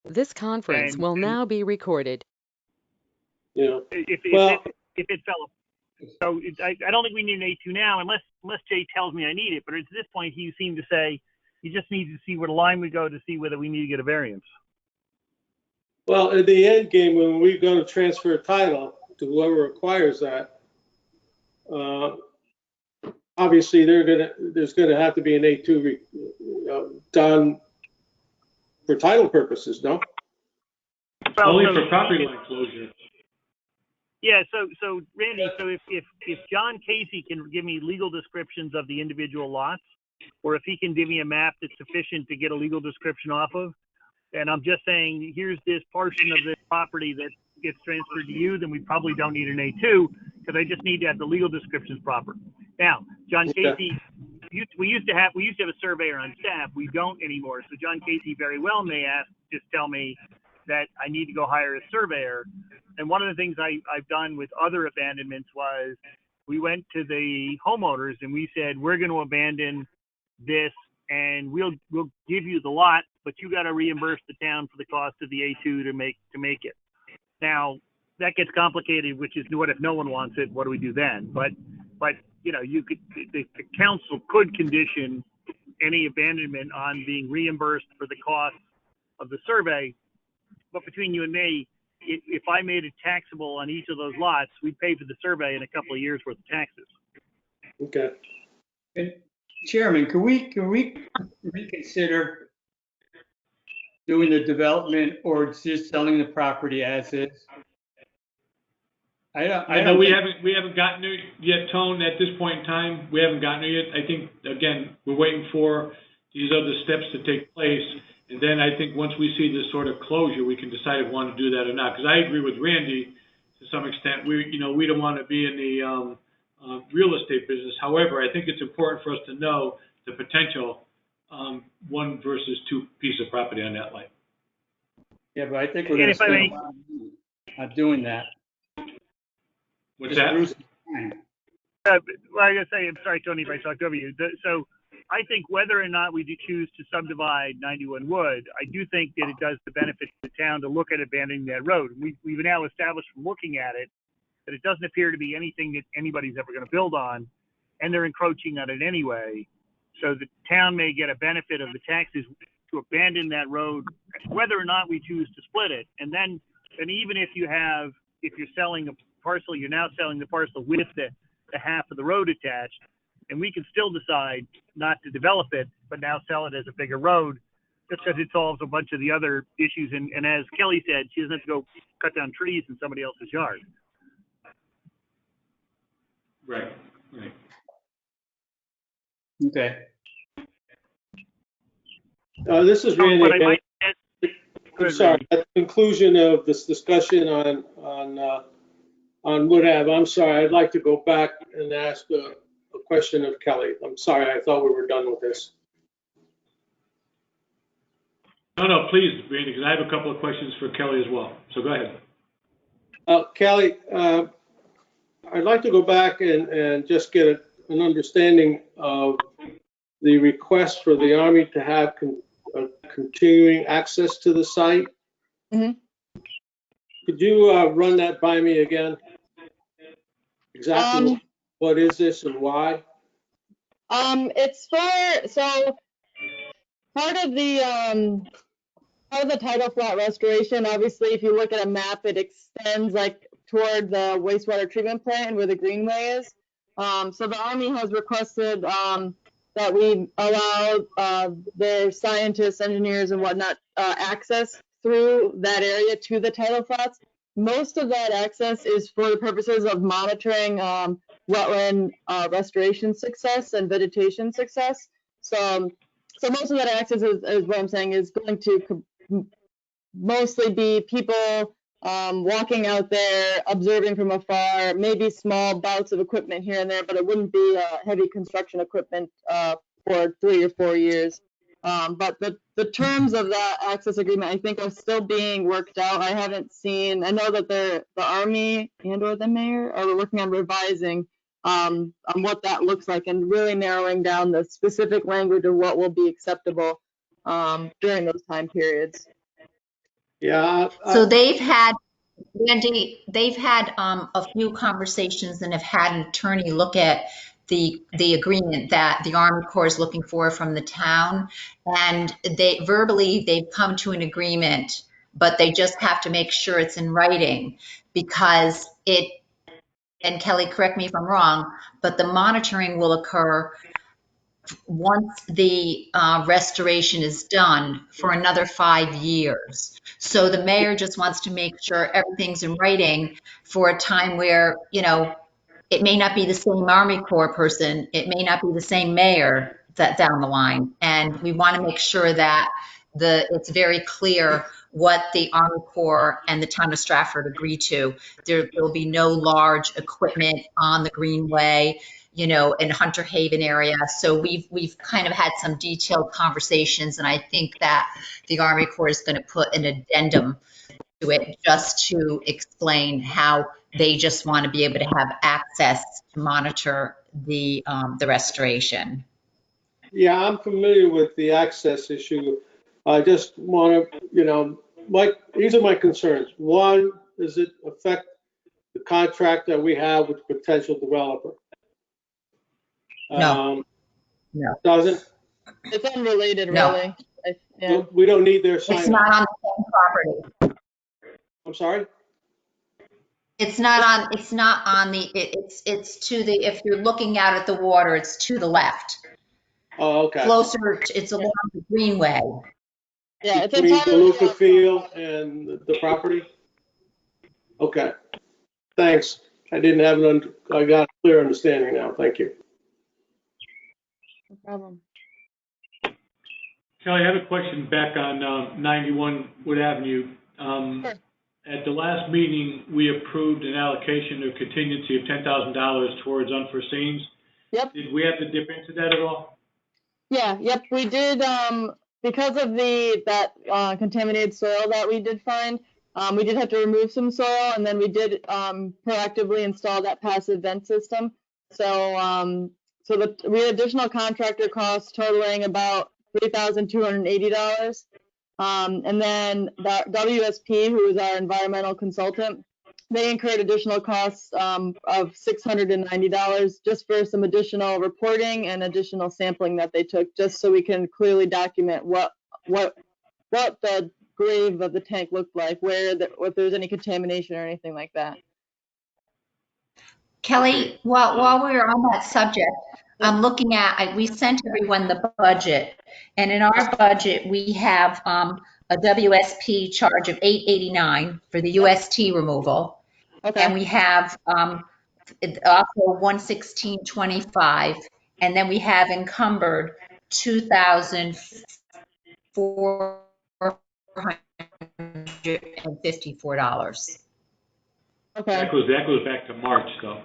This conference And will now be recorded. You know, if well, it fell, so I don't think we need an A2 now, unless Jay tells me I need it. But at this point, he seemed to say he just needs to see where the line would go to see whether we need to get a variance. well, at the end game, when we go to transfer title to whoever acquires that, obviously there's gonna have to be an A2 done for title purposes, no? Well, Only so, for property line closure. yeah. So Randy, so if John Casey can give me legal descriptions of the individual lots, or if he can give me a map that's sufficient to get a legal description off of, and I'm just saying, here's this portion of this property that gets transferred to you, then we probably don't need an A2, because I just need to have the legal descriptions proper. Now, John Casey, we used to have a surveyor on staff. We don't anymore. So John Casey very well may just tell me that I need to go hire a surveyor. And one of the things I've done with other abandonments was we went to the homeowners and we said, we're going to abandon this, and we'll give you the lot, but you got to reimburse the town for the cost of the A2 to make it. Now that gets complicated, which is what if no one wants it? What do we do then? But you know, the council could condition any abandonment on being reimbursed for the cost of the survey. But between you and me, if I made it taxable on each of those lots, we'd pay for the survey in a couple of years worth of taxes. Okay. And Chairman, can we reconsider doing the development or just selling the property as is? I know we haven't gotten there yet, Tone, at this point in time. We haven't gotten there yet. I think, again, we're waiting for these other steps to take place. And then I think once we see this sort of closure, we can decide if we want to do that or not. Because I agree with Randy to some extent. We don't want to be in the real estate business. However, I think it's important for us to know the potential one versus two piece of property on that line. Yeah, but I think we're going to spend a lot of money on doing that. What's that? Well, I gotta say, I'm sorry, Tony, if I talked over you. So I think whether or not we do choose to subdivide 91 Wood, I do think that it does the benefit to the town to look at abandoning that road. We've now established from looking at it that it doesn't appear to be anything that anybody's ever going to build on, and they're encroaching on it anyway. So the town may get a benefit of the taxes to abandon that road, whether or not we choose to split it. And even if you're selling a parcel, you're now selling the parcel with the half of the road attached, and we can still decide not to develop it, but now sell it as a bigger road, just because it solves a bunch of the other issues. And as Kelly said, she doesn't have to go cut down trees in somebody else's yard. Right. Okay. This is Randy again. I'm sorry. Randy. At the conclusion of this discussion on Wood Ave, I'm sorry. I'd like to go back and ask a question of Kelly. I'm sorry. I thought we were done with this. No, please, Randy, because I have a couple of questions for Kelly as well. So go ahead. Kelly, I'd like to go back and just get an understanding of the request for the Army to have continuing access to the site. Mm-hmm. Could you run that by me again? Exactly what is this and why? It's so part of the tidal flat restoration. Obviously, if you look at a map, it extends like toward the wastewater treatment plant and where the greenway is. So the Army has requested that we allow their scientists, engineers, and whatnot access through that area to the tidal flats. Most of that access is for the purposes of monitoring wetland restoration success and vegetation success. So most of that access is what I'm saying is going to mostly be people walking out there, observing from afar, maybe small bouts of equipment here and there, but it wouldn't be heavy construction equipment for 3 or 4 years. But the terms of that access agreement, I think, are still being worked out. I haven't seen. I know that the Army and/or the mayor are working on revising on what that looks like and really narrowing down the specific language of what will be acceptable during those time periods. Yeah, So they've had, Randy, they've had a few conversations and have had an attorney look at the agreement that the Army Corps is looking for from the town. And they've come to an agreement, but they just have to make sure it's in writing because and Kelly, correct me if I'm wrong, but the monitoring will occur once the restoration is done for another 5 years. So the mayor just wants to make sure everything's in writing for a time where, it may not be the same Army Corps person, it may not be the same mayor that down the line. And we want to make sure that it's very clear what the Army Corps and the town of Stratford agree to. There will be no large equipment on the Greenway, in Hunter Haven area. So we've kind of had some detailed conversations, and I think that the Army Corps is going to put an addendum to it just to explain how they just want to be able to have access to monitor the restoration. yeah, I'm familiar with the access issue. I just want to, these are my concerns. One, does it affect the contract that we have with the potential developer? No. Doesn't? It's unrelated, No. really. Yeah. We don't need their sign It's not off. on the same property. I'm sorry? It's not on it's to the, if you're looking out at the water, it's to the left. Oh, okay. It's along the Greenway. Yeah, it's Between entirely Beluga Field and the property? Okay. Thanks. I didn't have I got a clear understanding now. Thank you. no problem. Kelly, I have a question back on 91 Wood Avenue. Sure. At the last meeting, we approved an allocation of contingency of $10,000 towards unforeseens. Yep. Did we have to dip into that at all? Yeah, yep, we did, because of that contaminated soil that we did find, we did have to remove some soil, and then we did proactively install that passive vent system. So, we had additional contractor costs totaling about $3,280. And then the WSP, who is our environmental consultant, they incurred additional costs of $690 just for some additional reporting and additional sampling that they took, just so we can clearly document what the grave of the tank looked like, if there was any contamination or anything like that. Kelly, while we're on that subject, I'm looking at, we sent everyone the budget, and in our budget, we have a WSP charge of $889 for the UST removal. Okay. And we have also 116.25, and then we have encumbered $2,454. Okay. That goes back to March, though.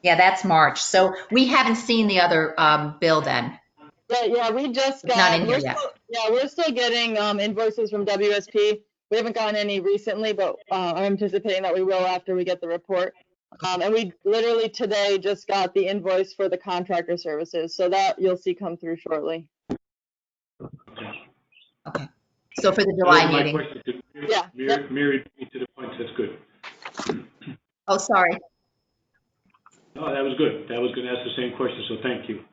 Yeah, that's March. So we haven't seen the other bill then. Yeah, we just It's got. not in here yet. We're still getting invoices from WSP. We haven't gotten any recently, but I'm anticipating that we will after we get the report. And we literally today just got the invoice for the contractor services, so that you'll see come through shortly. Okay. So for the July That was meeting. my question. Yeah. Married me to the point. That's good. Oh, sorry. Oh, that was good. I was going to ask the same question, so thank you.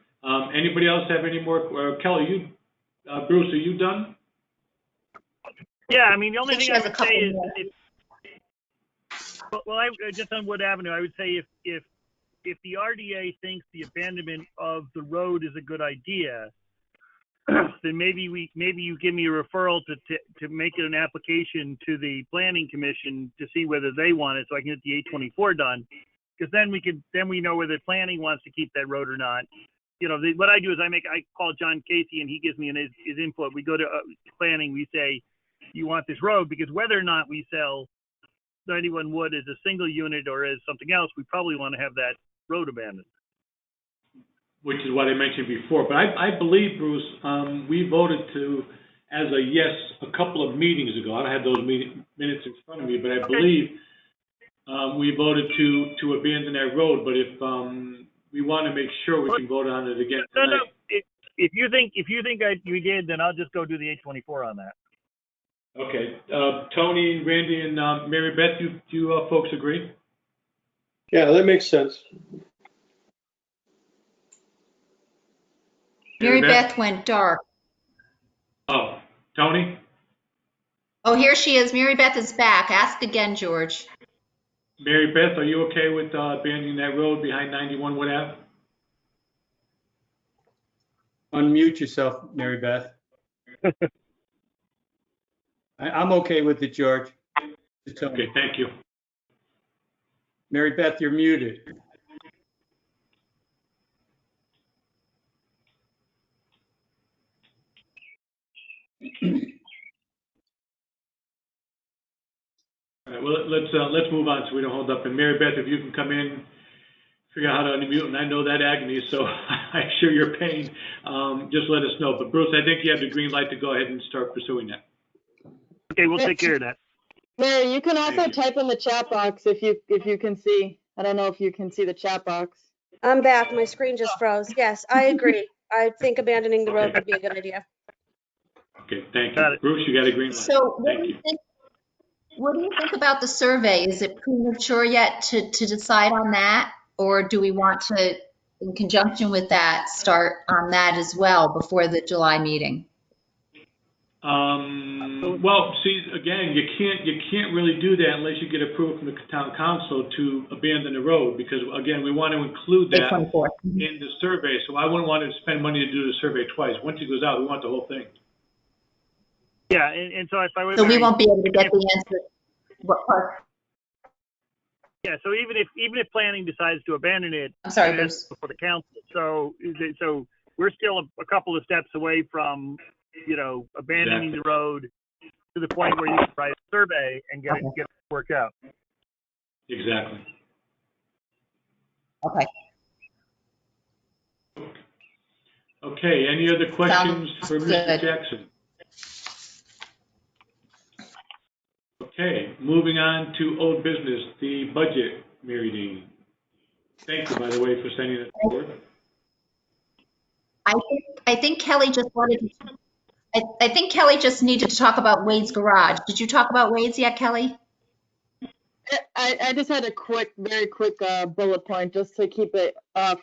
Anybody else have any more? Kelly, Bruce, are you done? Yeah, I mean, the only I think thing I she has a would couple say is, more. just on Wood Avenue, I would say if the RDA thinks the abandonment of the road is a good idea, then maybe you give me a referral to make it an application to the Planning Commission to see whether they want it, so I can get the 824 done. Because then we know whether planning wants to keep that road or not. What I do is I call John Casey and he gives me his input. We go to planning. We say, you want this road? Because whether or not we sell 91 Wood as a single unit or as something else, we probably want to have that road abandoned. Which is what I mentioned before. But I believe, Bruce, we voted as a yes a couple of meetings ago. I don't have those minutes in front of me, but I believe we voted to abandon that road. But if we want to make sure we can vote on it again tonight. if you think we did, then I'll just go do the 824 on that. Okay. Tony, Randy, and Mary Beth, you folks agree? Yeah, that makes sense. Mary Beth went dark. Oh, Tony? Oh, here she is. Mary Beth is back. Ask again, George. Mary Beth, are you okay with abandoning that road behind 91 Wood Ave? Unmute yourself, Mary Beth. I'm okay with it, George. Okay, thank you. Mary Beth, you're muted. All right, well, let's move on so we don't hold up. And Mary Beth, if you can come in, figure out how to unmute, and I know that agony, so I share your pain. Just let us know. But Bruce, I think you have the green light to go ahead and start pursuing that. Okay, we'll take care of that. Mary, you can also type in the chat box if you can see. I don't know if you can see the chat box. I'm back. My screen just froze. Yes, I agree. I think abandoning the road would be a good idea. Okay, thank you. Bruce, you got a green light. So Thank you. what do you think about the survey? Is it premature yet to decide on that? Or do we want to, in conjunction with that, start on that as well before the July meeting? Well, see, again, you can't really do that unless you get approval from the town council to abandon the road, because again, we want to include that in the survey. So I wouldn't want to spend money to do the survey twice. Once it goes out, we want the whole thing. Yeah, and so if I were So we won't be able to get the answer. What part? Yeah, so even if planning decides to abandon it, I'm sorry, Bruce. Before the council, so we're still a couple of steps away from, abandoning the road to the point where you can write a survey and get it worked out. Exactly. Okay. Okay, any other questions for Mr. good. Jackson? Okay, moving on to old business, the budget, Mary Dean. Thank you, by the way, for sending it forward. I think Kelly just wanted to, I think Kelly just needed to talk about Wade's garage. Did you talk about Wade's yet, Kelly? I just had a very quick bullet point just to keep it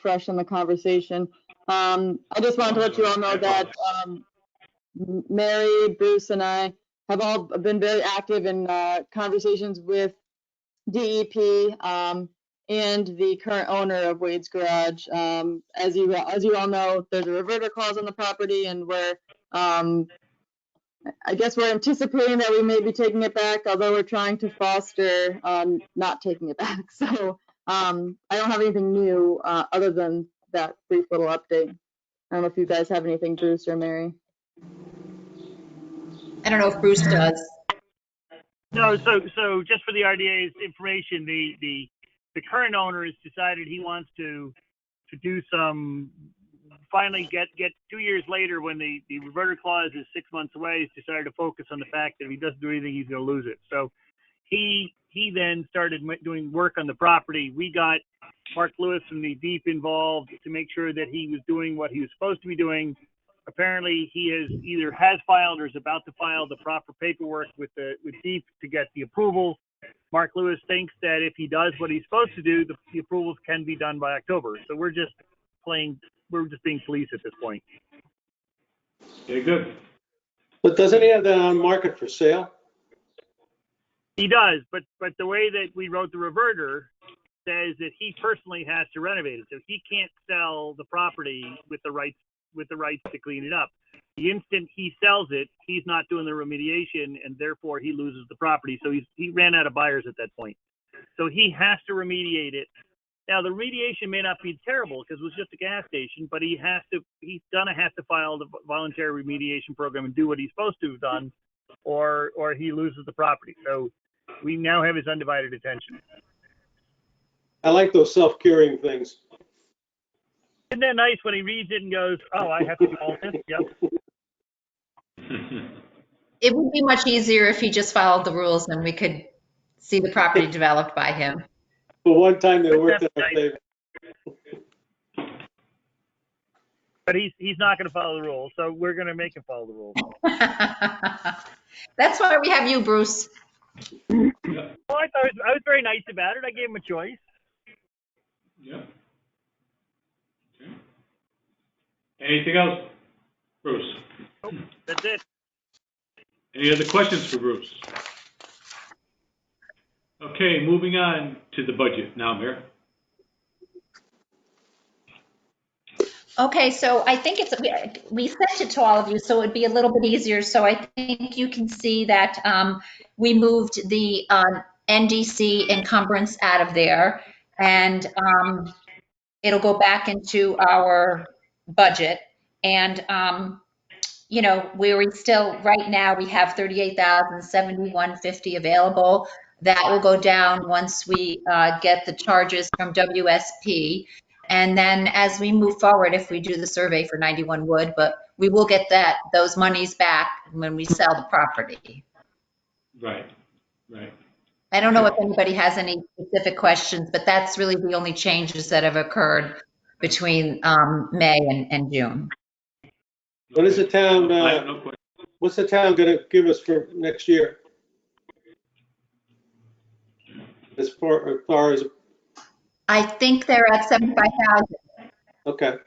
fresh in the conversation. I just wanted to let you all know that Mary, Bruce, and I have all been very active in conversations with DEP and the current owner of Wade's Garage. As you all know, there's a reverter clause on the property, and we're I guess we're anticipating that we may be taking it back, although we're trying to foster not taking it back. So I don't have anything new other than that brief little update. I don't know if you guys have anything, Bruce or Mary. I don't know if Bruce does. No, so just for the RDA's information, the current owner has decided he wants to do some, finally get 2 years later when the reverter clause is 6 months away, he's decided to focus on the fact that if he doesn't do anything, he's going to lose it. So he then started doing work on the property. We got Mark Lewis from the DEEP involved to make sure that he was doing what he was supposed to be doing. Apparently, he either has filed or is about to file the proper paperwork with DEEP to get the approval. Mark Lewis thinks that if he does what he's supposed to do, the approvals can be done by October. So we're just being police at this point. Okay, good. But doesn't he have that on market for sale? He does, but the way that we wrote the reverter says that he personally has to renovate it, so he can't sell the property with the rights to clean it up. The instant he sells it, he's not doing the remediation, and therefore he loses the property. So he ran out of buyers at that point. So he has to remediate it. Now the remediation may not be terrible because it was just a gas station, but he's gonna have to file the voluntary remediation program and do what he's supposed to have done, or he loses the property. So we now have his undivided attention. I like those self-curing things. Isn't that nice when he reads it and goes, "Oh, I have to do all this"? Yep. It would be much easier if he just followed the rules and we could see the property developed by him. For one time, they worked in our favor. But he's not going to follow the rules, so we're going to make him follow the rules. That's why we have you, Bruce. Well, I was very nice about it. I gave him a choice. Yeah. Okay. Anything else, Bruce? Nope, that's it. Any other questions for Bruce? Okay, moving on to the budget now, Mayor. Okay, so I think we sent it to all of you, so it'd be a little bit easier. So I think you can see that we moved the NDC encumbrance out of there, and it'll go back into our budget. And where we still, right now, we have 38,071.50 available. That will go down once we get the charges from WSP. And then as we move forward, if we do the survey for 91 Wood, but we will get those monies back when we sell the property. Right, right. I don't know if anybody has any specific questions, but that's really the only changes that have occurred between May and June. What is the town, I have no question. what's the town gonna give us for next year? As far as, I think they're at 75,000. okay,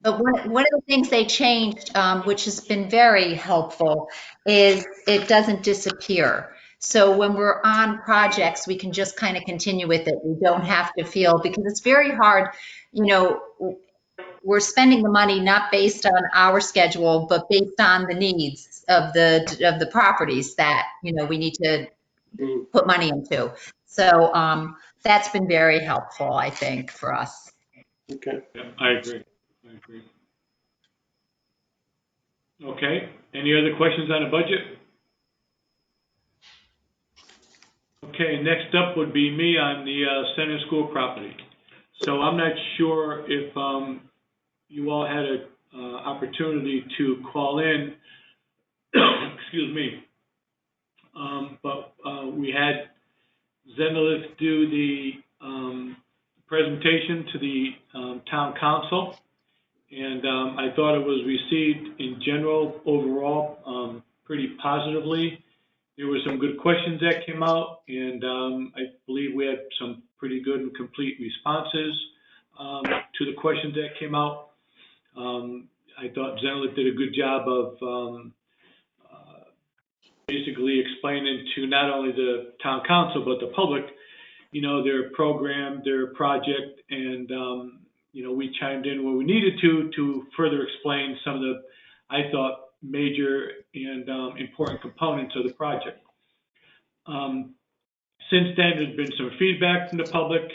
But one of the things they changed, which has been very helpful, is it doesn't disappear. So when we're on projects, we can just kind of continue with it. We don't have to feel, because it's very hard, we're spending the money not based on our schedule, but based on the needs of the properties that, we need to put money into. So that's been very helpful, I think, for us. okay. Yeah, I agree. Okay, any other questions on the budget? Okay, next up would be me on the center school property. So I'm not sure if you all had an opportunity to call in, excuse me, but we had Zenelith do the presentation to the town council, and I thought it was received in general overall pretty positively. There were some good questions that came out, and I believe we had some pretty good and complete responses to the questions that came out. I thought Zenelith did a good job of basically explaining to not only the town council but the public, their program, their project, and we chimed in where we needed to further explain some of the, I thought, major and important components of the project. Since then, there's been some feedback from the public,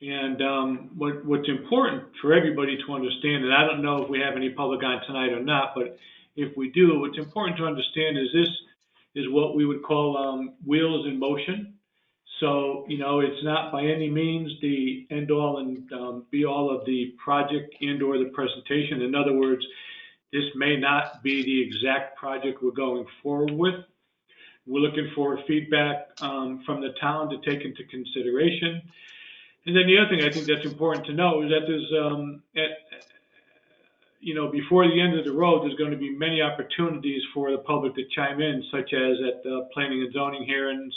and what's important for everybody to understand, and I don't know if we have any public on tonight or not, but if we do, what's important to understand is this is what we would call wheels in motion. So, it's not by any means the end all and be all of the project and or the presentation. In other words, this may not be the exact project we're going forward with. We're looking for feedback from the town to take into consideration. And then the other thing I think that's important to know is that there's, before the end of the road, there's going to be many opportunities for the public to chime in, such as at the planning and zoning hearings.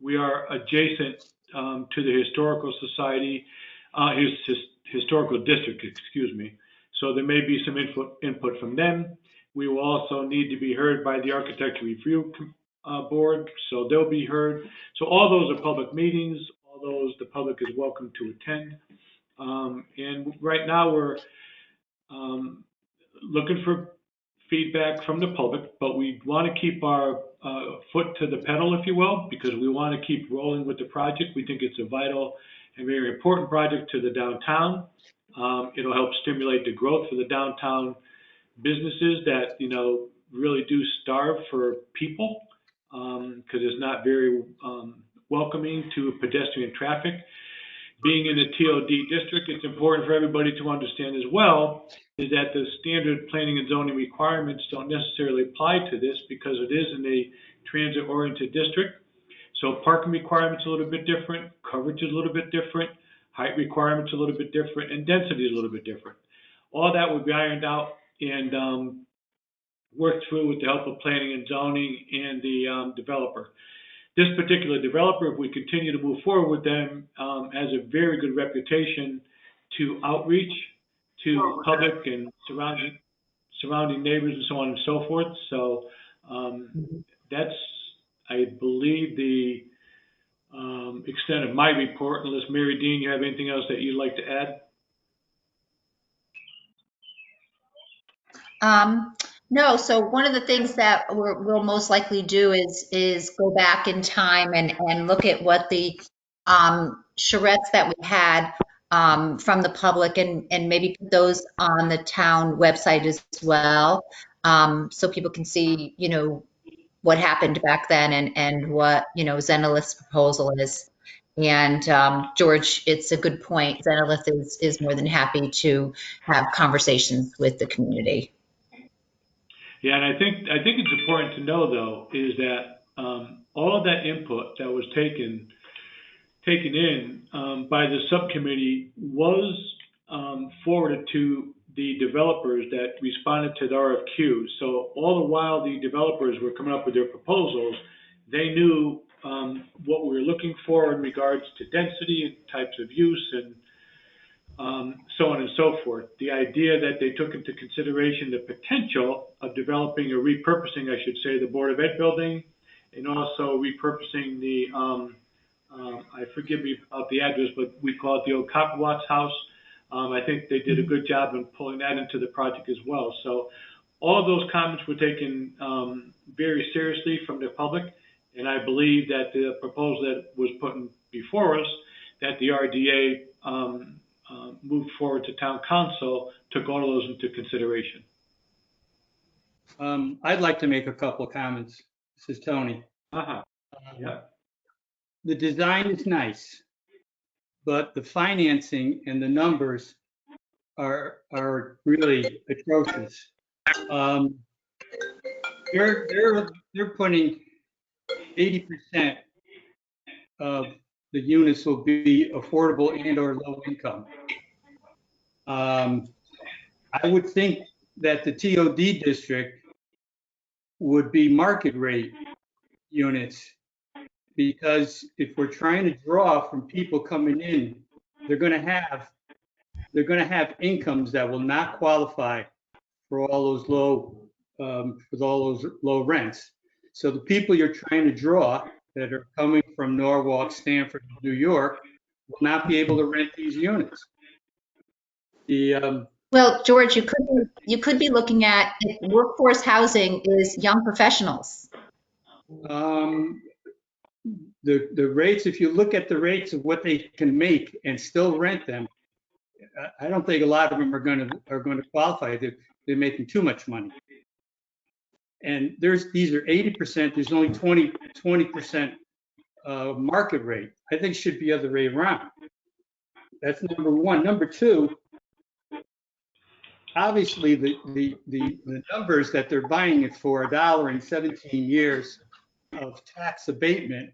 We are adjacent to the historical society, historical district, excuse me. So there may be some input from them. We will also need to be heard by the Architecture Review Board, so they'll be heard. So all those are public meetings. All those the public is welcome to attend. And right now we're looking for feedback from the public, but we want to keep our foot to the pedal, if you will, because we want to keep rolling with the project. We think it's a vital and very important project to the downtown. It'll help stimulate the growth for the downtown businesses that, really do starve for people because it's not very welcoming to pedestrian traffic. Being in the TOD district, it's important for everybody to understand as well is that the standard planning and zoning requirements don't necessarily apply to this because it is in a transit-oriented district. So parking requirements are a little bit different, coverage is a little bit different, height requirements a little bit different, and density is a little bit different. All that would be ironed out and worked through with the help of planning and zoning and the developer. This particular developer, if we continue to move forward with them, has a very good reputation to outreach to public and surrounding neighbors and so on and so forth. So that's, I believe, the extent of my report. Unless Mary Dean, you have anything else that you'd like to add? No, so one of the things that we'll most likely do is go back in time and look at what the charrettes that we had from the public and maybe put those on the town website as well, so people can see, what happened back then and what, Zenith's proposal is. And George, it's a good point. Zenith is more than happy to have conversations with the community. Yeah, and I think it's important to know, though, is that all of that input that was taken in by the subcommittee was forwarded to the developers that responded to the RFQ. So all the while the developers were coming up with their proposals, they knew what we were looking for in regards to density and types of use and so on and so forth. The idea that they took into consideration the potential of developing or repurposing, I should say, the Board of Ed building, and also repurposing the, I forgive me about the address, but we call it the old Copper Watts House. I think they did a good job in pulling that into the project as well. So all of those comments were taken very seriously from the public, and I believe that the proposal that was put before us, that the RDA moved forward to town council, took all of those into consideration. I'd like to make a couple comments. This is Tony. Yeah. The design is nice, but the financing and the numbers are really atrocious. They're putting 80% of the units will be affordable and or low income. I would think that the TOD district would be market rate units, because if we're trying to draw from people coming in, they're going to have incomes that will not qualify for all those low rents. So the people you're trying to draw that are coming from Norwalk, Stratford, New York will not be able to rent these units. Well, George, you could be looking at workforce housing is young professionals. The rates, if you look at the rates of what they can make and still rent them, I don't think a lot of them are going to qualify. They're making too much money. And these are 80%. There's only 20% market rate. I think it should be the other way around. That's number one. Number two, obviously the numbers that they're buying it for, $1 in 17 years of tax abatement.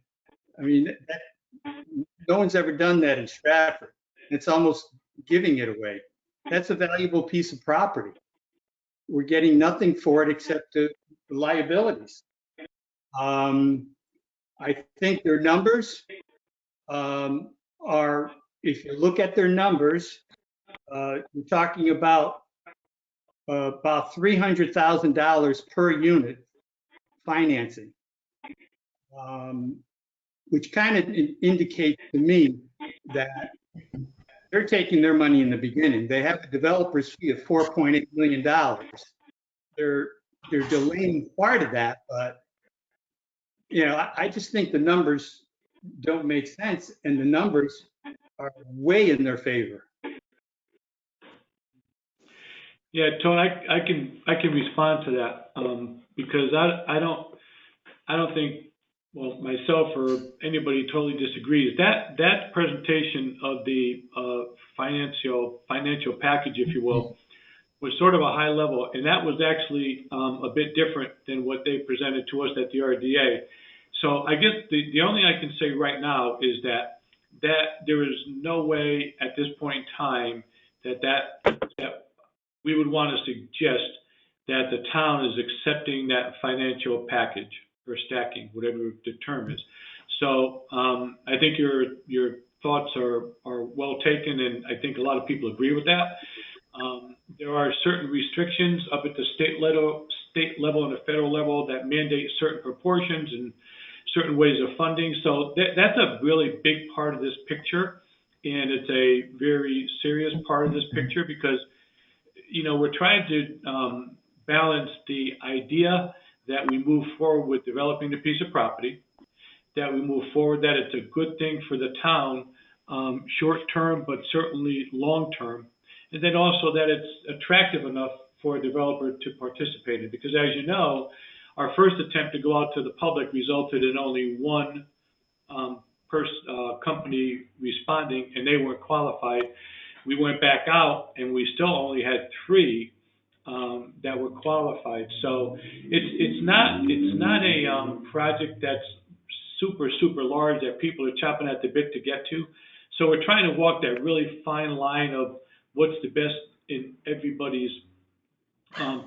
I mean, no one's ever done that in Stratford. It's almost giving it away. That's a valuable piece of property. We're getting nothing for it except the liabilities. I think their numbers are, if you look at their numbers, you're talking about $300,000 per unit financing, which kind of indicates to me that they're taking their money in the beginning. They have a developer's fee of $4.8 million. They're delaying part of that, but I just think the numbers don't make sense, and the numbers are way in their favor. Yeah, Tony, I can respond to that because I don't think, well, myself or anybody totally disagrees. That presentation of the financial package, if you will, was sort of a high level, and that was actually a bit different than what they presented to us at the RDA. So I guess the only thing I can say right now is that that there is no way at this point in time that we would want to suggest that the town is accepting that financial package or stacking, whatever the term is. So I think your thoughts are well taken, and I think a lot of people agree with that. There are certain restrictions up at the state level and the federal level that mandate certain proportions and certain ways of funding. So that's a really big part of this picture, and it's a very serious part of this picture because, we're trying to balance the idea that we move forward with developing the piece of property, that we move forward, that it's a good thing for the town, short term, but certainly long term. And then also that it's attractive enough for a developer to participate in. Because as you know, our first attempt to go out to the public resulted in only one company responding, and they weren't qualified. We went back out, and we still only had 3 that were qualified. So it's not a project that's super large that people are chopping at the bit to get to. So we're trying to walk that really fine line of what's the best in everybody's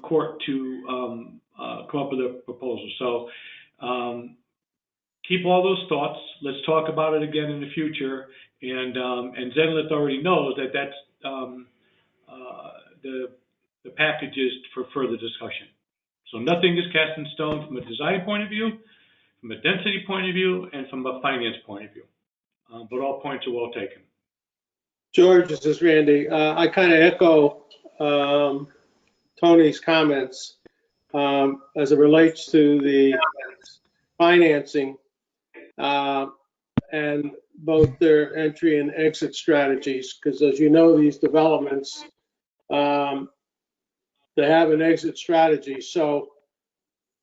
court to come up with a proposal. So keep all those thoughts. Let's talk about it again in the future. And Zenlit already knows that that's the package is for further discussion. So nothing is cast in stone from a design point of view, from a density point of view, and from a finance point of view. But all points are well taken. George, this is Randy. I kind of echo Tony's comments as it relates to the financing and both their entry and exit strategies, because as you know, these developments, they have an exit strategy. So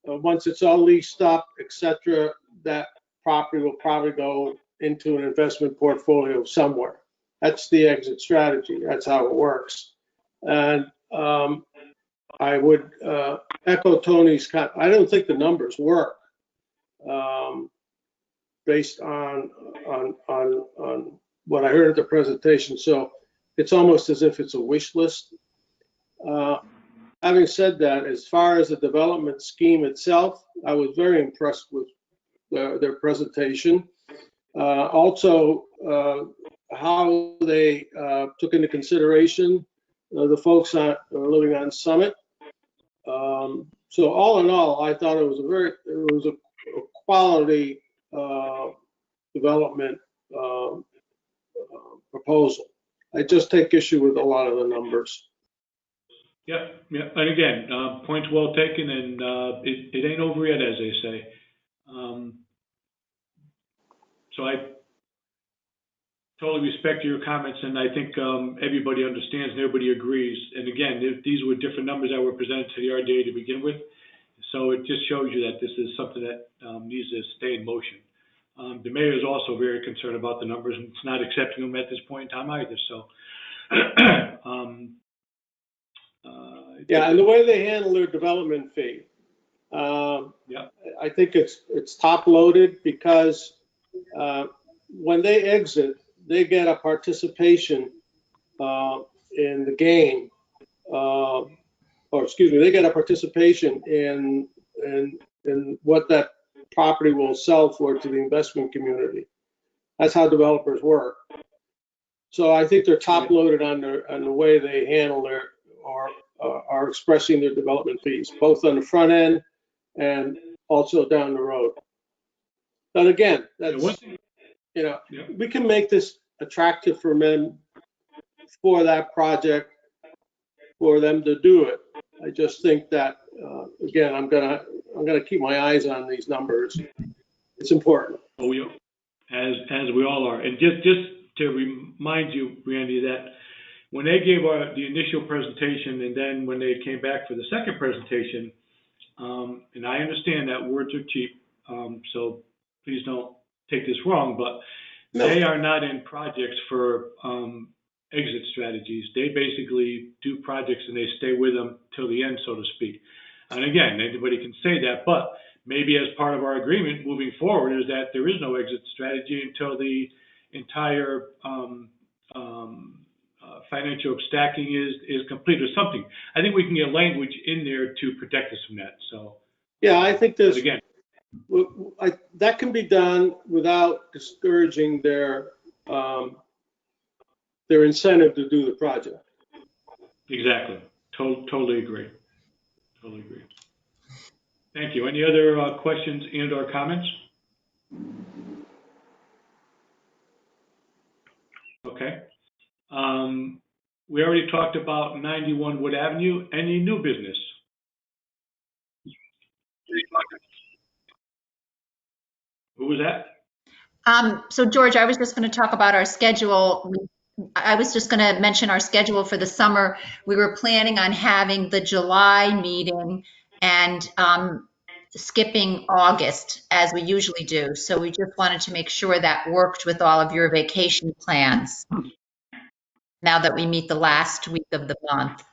once it's all leased up, etc., that property will probably go into an investment portfolio somewhere. That's the exit strategy. That's how it works. And I would echo Tony's comment. I don't think the numbers work based on what I heard at the presentation. So it's almost as if it's a wish list. Having said that, as far as the development scheme itself, I was very impressed with their presentation. Also, how they took into consideration the folks that are living on Summit. So all in all, I thought it was a quality development proposal. I just take issue with a lot of the numbers. Yeah. And again, points well taken, and it ain't over yet, as they say. So I totally respect your comments, and I think everybody understands and everybody agrees. And again, these were different numbers that were presented to the RDA to begin with. So it just shows you that this is something that needs to stay in motion. The mayor is also very concerned about the numbers, and it's not accepting them at this point in time either. So, yeah, and the way they handle their development fee, yeah, I think it's top loaded because when they exit, they get a participation in the game, or excuse me, they get a participation in what that property will sell for to the investment community. That's how developers work. So I think they're top loaded on the way they handle their or are expressing their development fees, both on the front end and also down the road. But again, that's, we can make this attractive for men for that project, for them to do it. I just think that again, I'm gonna keep my eyes on these numbers. It's important. Oh, we as we all are. And just to remind you, Randy, that when they gave the initial presentation, and then when they came back for the second presentation, and I understand that words are cheap, so please don't take this wrong, but they are not in projects for exit strategies. They basically do projects and they stay with them till the end, so to speak. And again, anybody can say that, but maybe as part of our agreement moving forward is that there is no exit strategy until the entire financial stacking is complete or something. I think we can get language in there to protect us from that. So Yeah, I think but there's, again, that can be done without discouraging their incentive to do the project. exactly. Totally agree. Totally agree. Thank you. Any other questions and or comments? Okay. We already talked about 91 Wood Avenue. Any new business? Who was that? So George, I was just going to talk about our schedule. I was just going to mention our schedule for the summer. We were planning on having the July meeting and skipping August as we usually do. So we just wanted to make sure that worked with all of your vacation plans now that we meet the last week of the month.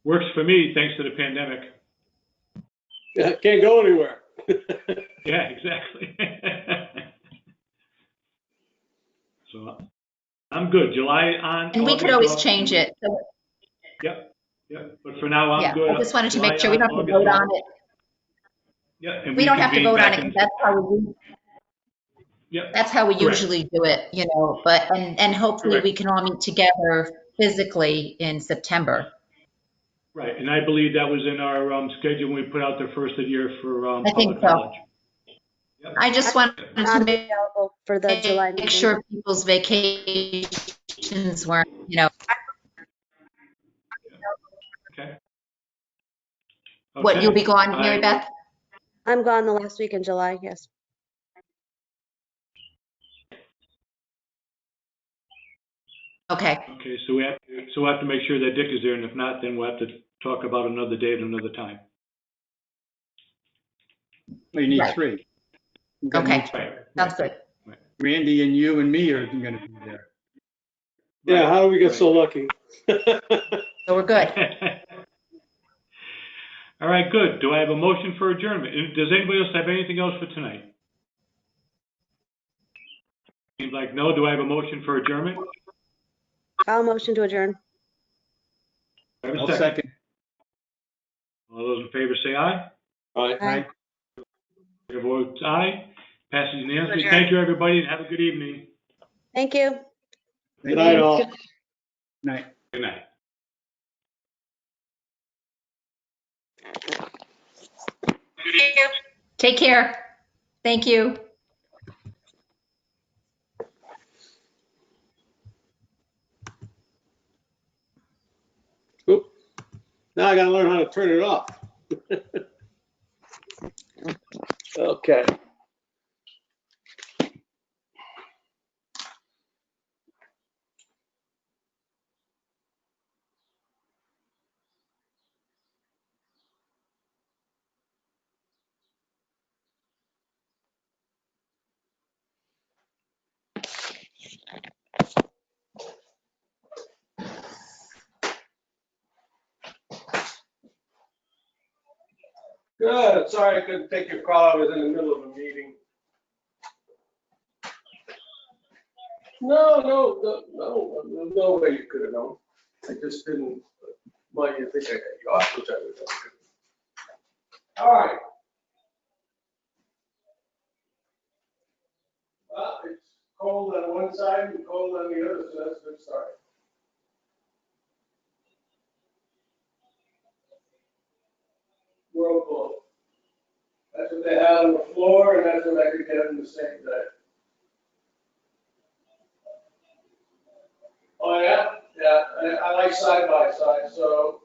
Works for me, thanks to the pandemic. Yeah, can't go anywhere. Yeah, exactly. So I'm good. July on. And we could always change it. So, Yep. Yep. But for now, I'm yeah, good. I just wanted to July make sure we don't have to August vote on it. Yeah. And We don't have to convene vote on back it in- because that's how we. Yep. That's how we Correct. usually do it, you know. But and hopefully Correct. we can all meet together physically in September. Right. And I believe that was in our schedule when we put out the first of the year for I think public so. knowledge. Yep. I just wanted Not to available for the July make meeting. sure people's vacations weren't, you know, Okay. what, Okay. you'll be gone, Mary Beth? I'm gone the last week in July, yes. Okay, Okay. So we have to make sure that Dick is there, and if not, then we'll have to talk about another date, another time. Well, you need Right. three. We've got okay, Right. sounds good. Randy and you and me are going to be there. Yeah, how do we get so lucky? So we're good. All right, good. Do I have a motion for adjournment? And does anybody else have anything else for tonight? Seems like no. Do I have a motion for adjournment? I'll motion to adjourn. Do I have a I'll second? second. All those in favor say aye. All right. Aye. Chair votes aye. Passes unanimously. Adjourn. Thank you, everybody, and have a good evening. Thank you. Good night, all. Night. Good night. Take care. Thank you. Oop. Now I gotta learn how to turn it off. Okay. Good. Sorry I couldn't take your call. I was in the middle of a meeting. No way you could have known. I just didn't want you to think I got you off, which I would have. All right. Well, it's cold on one side and cold on the other, so that's a good start. Whirlpool. That's what they had on the floor, and that's what I could get in the same day. Oh, yeah? Yeah, I like side by side, so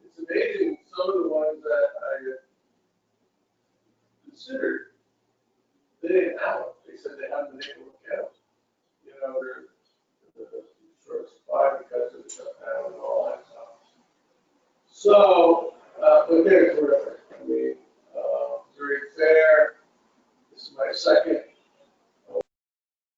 it's amazing some of the ones that I considered, they didn't have them. They said they haven't been able to get them. You know, they're short supply because of the shutdown and all that stuff. So, but they're terrific. I mean, very fair. This is my second